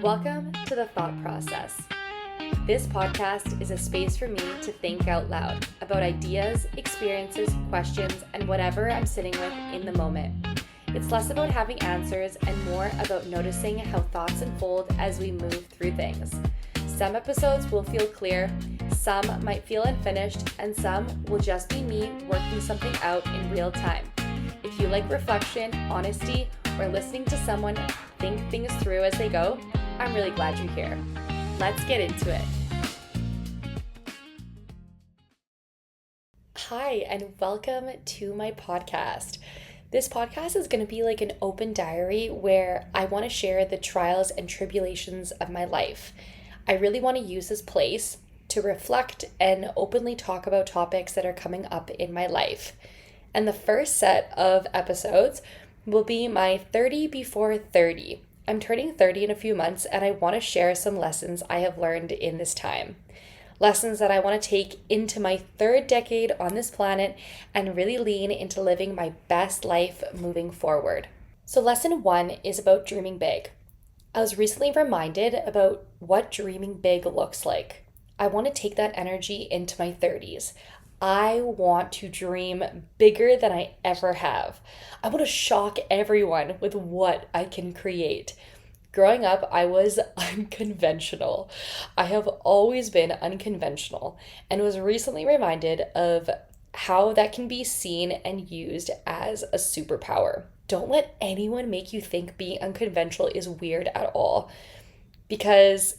Welcome to The Thought Process. This podcast is a space for me to think out loud about ideas, experiences, questions, and whatever I'm sitting with in the moment. It's less about having answers and more about noticing how thoughts unfold as we move through things. Some episodes will feel clear, some might feel unfinished, and some will just be me working something out in real time. If you like reflection, honesty, or listening to someone think things through as they go, I'm really glad you're here. Let's get into it. Hi, and welcome to my podcast. This podcast is going to be like an open diary where I want to share the trials and tribulations of my life. I really want to use this place to reflect and openly talk about topics that are coming up in my life. And the first set of episodes will be my 30 before 30. I'm turning 30 in a few months, and I want to share some lessons I have learned in this time. Lessons that I want to take into my third decade on this planet and really lean into living my best life moving forward. So lesson 1 is about dreaming big. I was recently reminded about what dreaming big looks like. I want to take that energy into my 30s. I want to dream bigger than I ever have. I want to shock everyone with what I can create. Growing up, I was unconventional. I have always been unconventional and was recently reminded of how that can be seen and used as a superpower. Don't let anyone make you think being unconventional is weird at all, because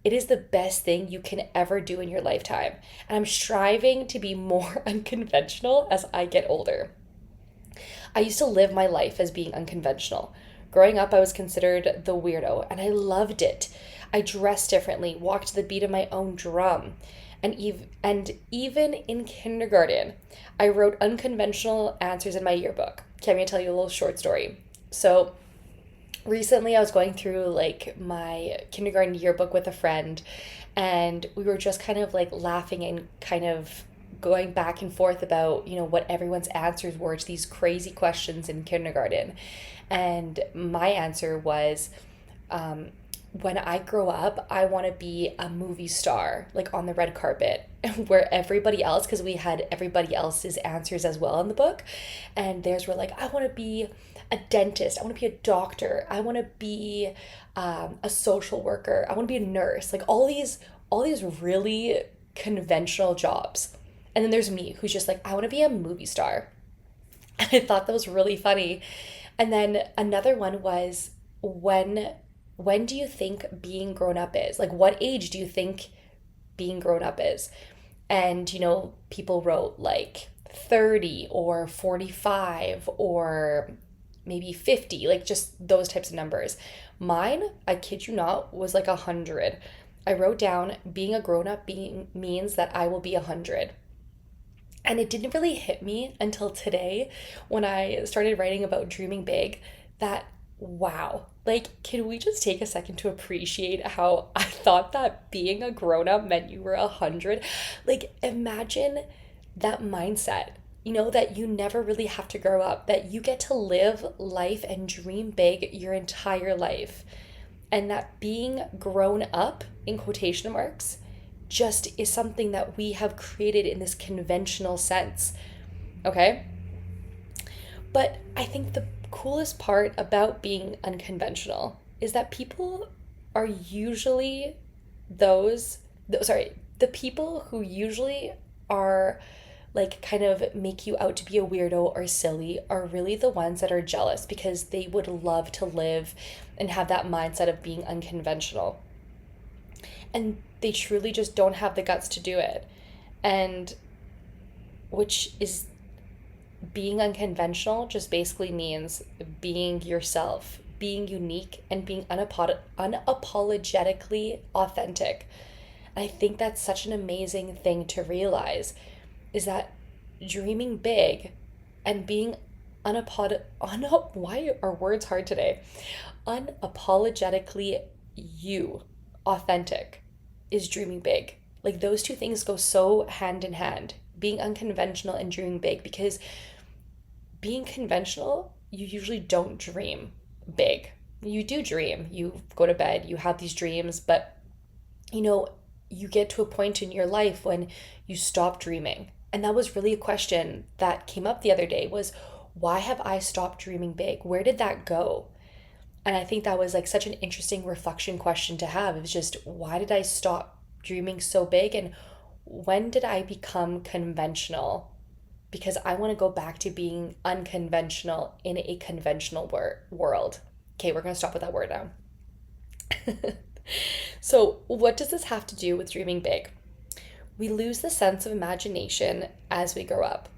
it is the best thing you can ever do in your lifetime. And I'm striving to be more unconventional as I get older. I used to live my life as being unconventional. Growing up, I was considered the weirdo, and I loved it. I dressed differently, walked to the beat of my own drum. And even in kindergarten, I wrote unconventional answers in my yearbook. Okay, I'm going to tell you a little short story. So recently I was going through like my kindergarten yearbook with a friend, and we were just kind of like laughing and kind of going back and forth about, what everyone's answers were to these crazy questions in kindergarten. And my answer was, when I grow up, I want to be a movie star, like on the red carpet, where everybody else, because we had everybody else's answers as well in the book, and theirs were like, I want to be a dentist, I want to be a doctor, I want to be a social worker, I want to be a nurse, like all these really conventional jobs. And then there's me, who's just like, I want to be a movie star. And I thought that was really funny. And then another one was, when do you think being grown up is? Like, what age do you think being grown up is? And, people wrote like 30 or 45 or maybe 50, like just those types of numbers. Mine, I kid you not, was like 100. I wrote down being a grown up means that I will be 100. And it didn't really hit me until today when I started writing about dreaming big that, wow, like, can we just take a second to appreciate how I thought that being a grown-up meant you were 100? Like, imagine that mindset, that you never really have to grow up, that you get to live life and dream big your entire life. And that being grown up, in quotation marks, just is something that we have created in this conventional sense, okay? But I think the coolest part about being unconventional is that people are usually the people who usually are like kind of make you out to be a weirdo or silly are really the ones that are jealous because they would love to live and have that mindset of being unconventional. And they truly just don't have the guts to do it. And which is, being unconventional just basically means being yourself, being unique, and being unapologetically authentic. And I think that's such an amazing thing to realize, is that dreaming big and being why are words hard today? Unapologetically you, authentic, is dreaming big. Like, those two things go so hand in hand, being unconventional and dreaming big, because being conventional, you usually don't dream big. you do dream. You go to bed, you have these dreams, but you know, you get to a point in your life when you stop dreaming. And that was really a question that came up the other day was, why have I stopped dreaming big? Where did that go? And I think that was like such an interesting reflection question to have. It was just, why did I stop dreaming so big? And when did I become conventional? Because I want to go back to being unconventional in a conventional world. Okay, we're going to stop with that word now. So, what does this have to do with dreaming big? We lose the sense of imagination as we grow up.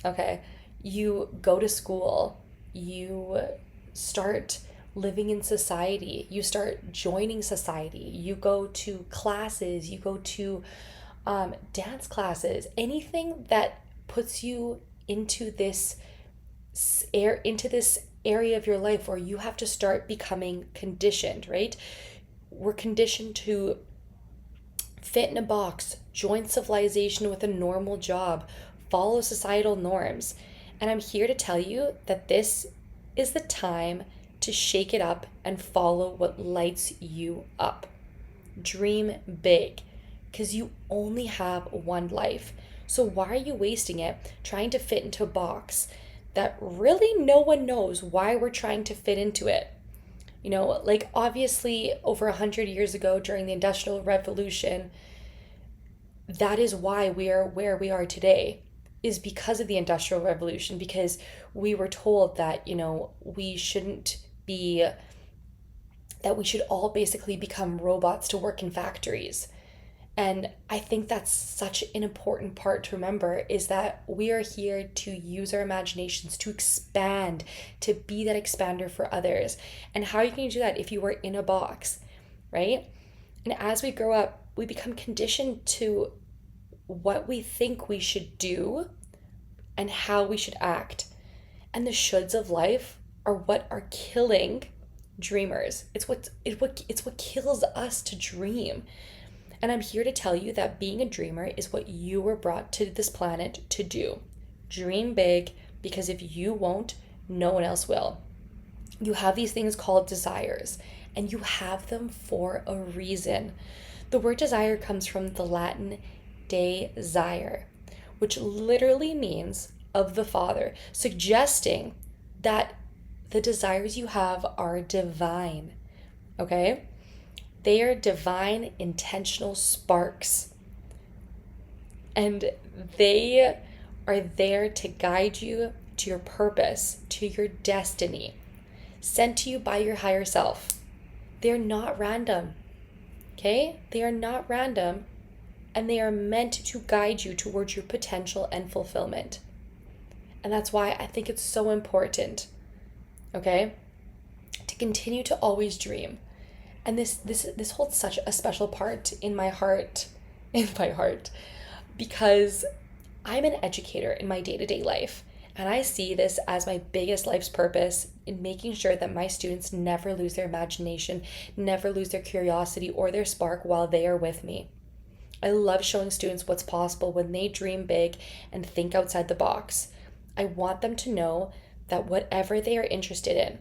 Okay, you go to school, you start living in society, you start joining society, you go to classes, you go to dance classes, anything that puts you into this into this area of your life where you have to start becoming conditioned, right? We're conditioned to fit in a box, join civilization with a normal job, follow societal norms. And I'm here to tell you that this is the time to shake it up and follow what lights you up. Dream big, because you only have one life. So why are you wasting it trying to fit into a box that really no one knows why we're trying to fit into it? You know, like obviously over 100 years ago during the Industrial Revolution, that is why we are where we are today, is because of the Industrial Revolution, because we were told that, you know, we shouldn't be, that we should all basically become robots to work in factories. And I think that's such an important part to remember, is that we are here to use our imaginations to expand, to be that expander for others. And how are you going to do that if you were in a box, right? And as we grow up, we become conditioned to what we think we should do and how we should act. And the shoulds of life are what are killing dreamers. It's what kills us to dream. And I'm here to tell you that being a dreamer is what you were brought to this planet to do. Dream big, because if you won't, no one else will. You have these things called desires, and you have them for a reason. The word desire comes from the Latin desire, which literally means of the Father, suggesting that the desires you have are divine. Okay? They are divine, intentional sparks. And they are there to guide you to your purpose, to your destiny, sent to you by your higher self. They're not random. Okay? They are not random, and they are meant to guide you towards your potential and fulfillment. And that's why I think it's so important, okay, to continue to always dream. And this holds such a special part in my heart, because I'm an educator in my day-to-day life, and I see this as my biggest life's purpose in making sure that my students never lose their imagination, never lose their curiosity or their spark while they are with me. I love showing students what's possible when they dream big and think outside the box. I want them to know that whatever they are interested in,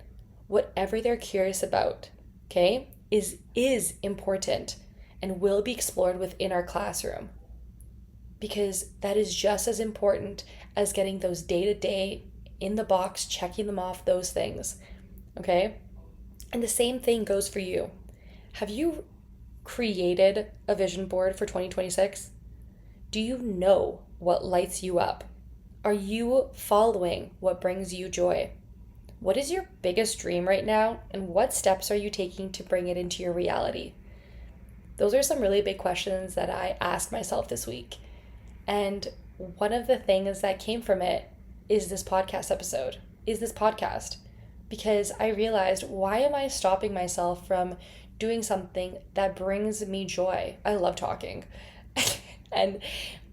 whatever they're curious about, okay, is important and will be explored within our classroom. Because that is just as important as getting those day-to-day in the box, checking them off, those things, okay? And the same thing goes for you. Have you created a vision board for 2026? Do you know what lights you up? Are you following what brings you joy? What is your biggest dream right now, and what steps are you taking to bring it into your reality? Those are some really big questions that I asked myself this week. And one of the things that came from it is this podcast episode, is this podcast. Because I realized, why am I stopping myself from doing something that brings me joy? I love talking. And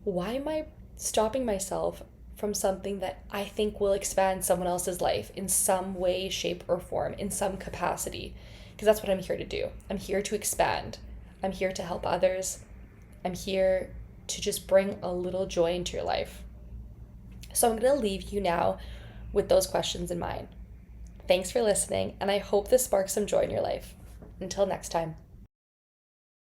why am I stopping myself from something that I think will expand someone else's life in some way, shape, or form, in some capacity? Because that's what I'm here to do. I'm here to expand. I'm here to help others. I'm here to just bring a little joy into your life. So I'm going to leave you now with those questions in mind. Thanks for listening, and I hope this sparks some joy in your life. Until next time.